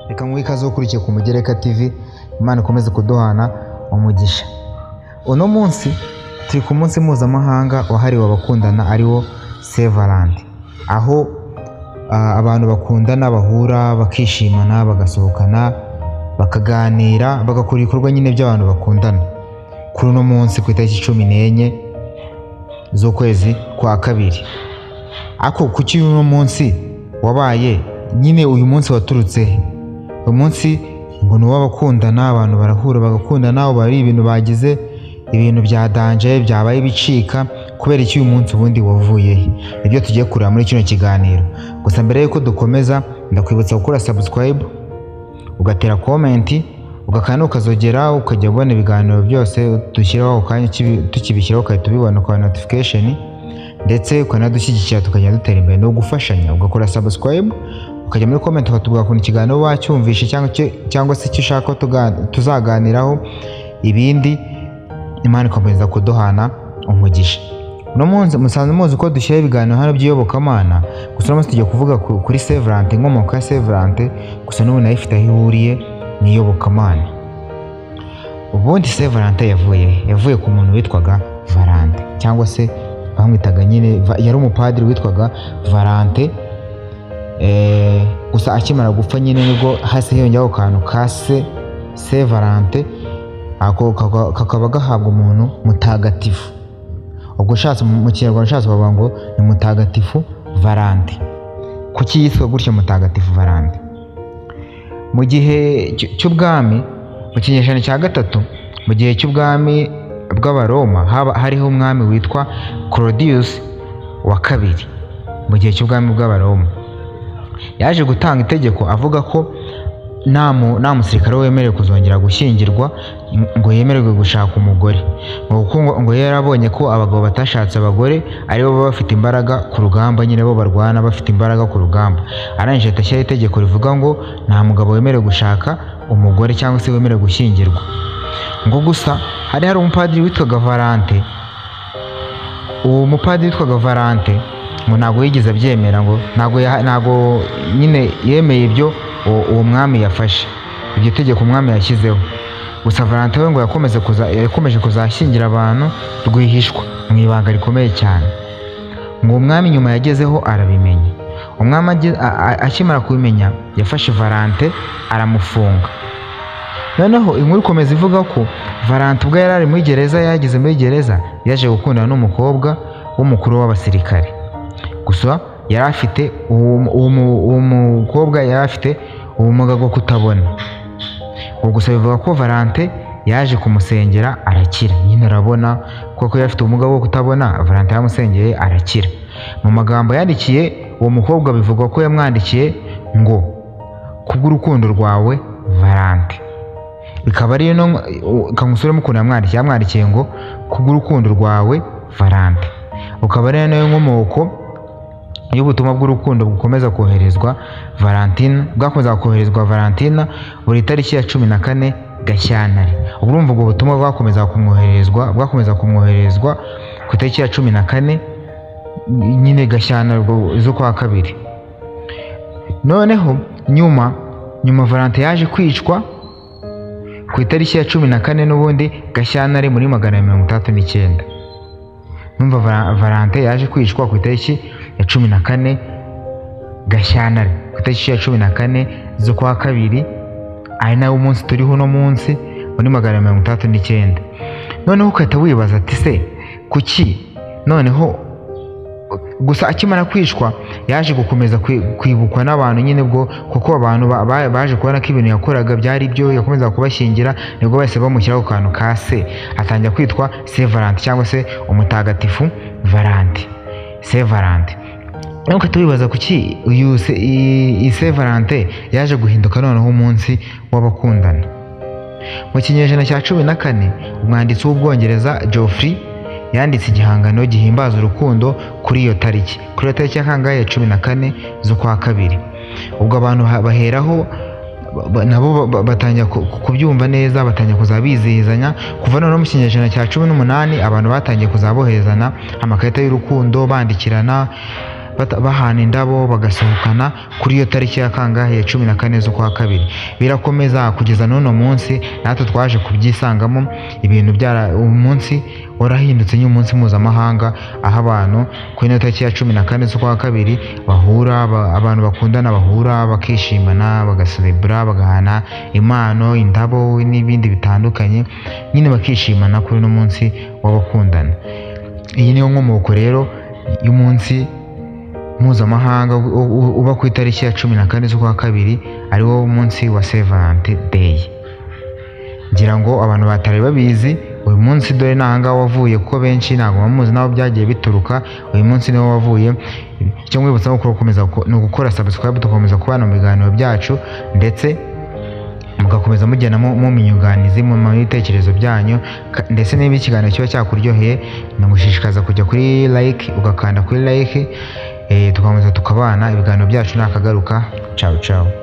Reka nguhe ikaze ukurikiye ku Mugereka TV, Imana ikomeze kuduhana umugisha. Uno munsi turi ku munsi mpuzamahanga wahariwe abakundana ariwo Saint Valentin, aho abantu bakundana bahura bakishimana bagasohokana bakaganira bagakora ibikorwa nyine by'abantu bakundana. Kuri uno munsi ku itariki 14 z'ukwezi kwa kabiri, ako kuki uno munsi wabaye nyine uyu munsi waturutse uyu munsi ngo ni w'abakundana, abantu barahura bagakundana, bari ibintu bagize ibintu bya danje byabaye bicika. Kubera iki uyu munsi ubundi wavuye? Ibyo tugiye kureba muri kino kiganiro. Gusa mbere yuko dukomeza ndakwibutsa gukora subscribe, ugatera comment, ugakanda ukazogera, ukajya ubona ibiganiro byose dushyiraho kanya tukibishyiraho ukahita ubibona kwa notification, ndetse ukanadushyigikira tukajya dutera imbere no gufashanya. Ugakora subscribe, ukajya muri comment ukatubwira ukuntu ikiganiro wacyumvishe cyangwa se icyo ushaka tuzaganiraho. Ibindi Imana ikomeza kuduhana umugisha. Uno munsi musanze muzi ko dushyira ibiganiro hano by'iyobokamana, gusa uno munsi tugiye kuvuga kuri Saint Valentin, inkomoko ya Saint Valentin, gusa n'ubu nayo ifite aho ihuriye n'iyobokamana. Ubundi Saint Valentin yavuye ku muntu witwaga Valentin, cyangwa se bamwitaga nyine, yari umupadiri witwaga Valentin. Gusa akimara gupfa nyine nibwo hasi hiyongeyeho akantu ka Saint Valentin, ako kakaba gahabwa umuntu mutagatifu. Ubwo ushatse mu Kinyarwanda ushatse bavuga ngo ni mutagatifu Valentin. Kuki yitwa gutyo mutagatifu Valentin? Mu gihe cy'ubwami, mu kinyejana cya gatatu, mu gihe cy'ubwami bw'Abaroma, hariho umwami witwa Claudius wa kabiri. Mu gihe cy'ubwami bw'Abaroma yaje gutanga itegeko avuga ko nta musirikare wemerewe kuzongera gushyingirwa ngo yemererwe gushaka umugore, ngo yarabonye ko abagabo batashatse abagore aribo baba bafite imbaraga ku rugamba, nyine bo barwana bafite imbaraga ku rugamba. Arangije atashyiraho itegeko rivuga ngo nta mugabo wemerewe gushaka umugore cyangwa se wemerewe gushyingirwa. Ngo gusa hari umupadiri witwaga Valentin. Uwo mupadiri witwaga Valentin ngo ntabwo yigeze abyemera, ngo ntabwo nyine yemeye ibyo uwo mwami yafashe, iryo tegeko umwami yashyizeho. Gusa Valentin we ngo yakomeje kuzashyingira abantu rwihishwa mu ibanga rikomeye cyane. Ngo umwami nyuma yagezeho arabimenya. Umwami akimara kubimenya yafashe Valentin aramufunga. Noneho inkuru ikomeza ivuga ko Valentin ubwo yari ari muri gereza, yageze muri gereza yaje gukundana n'umukobwa w'umukuru w'abasirikare. Gusa yari afite uwo mukobwa yari afite ubumuga bwo kutabona. Ubwo gusa bivuga ko Valentin yaje kumusengera arakira. Nyine arabona kuko yari afite ubumuga bwo kutabona, Valentin yamusengeye arakira. Mu magambo yandikiye uwo mukobwa bivugwa ko yamwandikiye ngo kubw'urukundo rwawe Valentin. Bikaba ari kamusore mukunda yamwandikiye ngo kubw'urukundo rwawe Valentin. Ukaba ari nayo nkomoko y'ubutumwa bw'urukundo bukomeza koherezwa bwakomeza koherezwa Valentina buri tariki ya 14 Gashyantare. Urumva ubwo butumwa bwakomeza kumwoherezwa ku itariki ya 14 nyine Gashyantare zo kwa kabiri. Noneho nyuma Valentin yaje kwicwa ku itariki ya 14 n'ubundi Gashyantare muri 1939. Numva Valentin yaje kwicwa ku itariki ya 14 Gashyantare, ku itariki ya 14 zo kwa kabiri, ari nawo umunsi turiho uno munsi muri 1939. Noneho ukahita wibaza ati se kuki noneho gusa akimara kwicwa yaje gukomeza kwibukwa n'abantu nyine bwo kuko abantu baje kubona ko ibintu yakoraga byari byo, yakomeza kubashyingira, nibwo bahise bamushyiraho kantu ka se, atangira kwitwa Saint Valentin cyangwa se umutagatifu Valentin, Saint Valentin. Nuko tubibaza kuki uyu Saint Valentin yaje guhinduka noneho umunsi w'abakundana. Mu kinyejana cya 14 umwanditsi w'Ubwongereza Geoffrey yanditse igihangano gihimbaza urukundo kuri iyo tariki ya kangahe ya 14 zo kwa kabiri. Ubwo abantu baheraho nabo batangira kubyumva neza, batangira kuzabizihizanya. Kuva none mu kinyejana cya 18 abantu batangiye kuzaboherezana amakarita y'urukundo bandikirana, bahana indabo bagasohokana kuri iyo tariki ya kangahe ya 14 z'ukwa kabiri. Birakomeza kugeza n'uno munsi natwe twaje kubyisangamo, ibintu umunsi warahindutse nk'umunsi mpuzamahanga, aho abantu ku ino tariki ya 14 z'ukwa kabiri bahura, abantu bakundana bahura bakishimana, bagaselebra, bagahana impano, indabo n'ibindi bitandukanye, nyine bakishimana kuri uno munsi w'abakundana. Iyi niyo nkomoko rero y'umunsi mpuzamahanga uba ku itariki ya 14 z'ukwa kabiri, ariwo munsi wa Saint Valentin Day. Ngira ngo abantu batari babizi, uyu munsi dore nahanga wavuye, kuko benshi ntabwo bamuzi naho byagiye bituruka. Uyu munsi niwo wavuye. Icyo mwibutsa ni ugukora subscribe, tukomeza kubana mu biganiro byacu, ndetse mugakomeza mugenda mu minyuganizi mu bitekerezo byanyu. Ndetse niba ikiganiro kiba cyakuryoheye, nagushishikaza kujya kuri like, ugakanda kuri like, tukomeza tukabana. Ibiganiro byacu nakagaruka. Ciao ciao.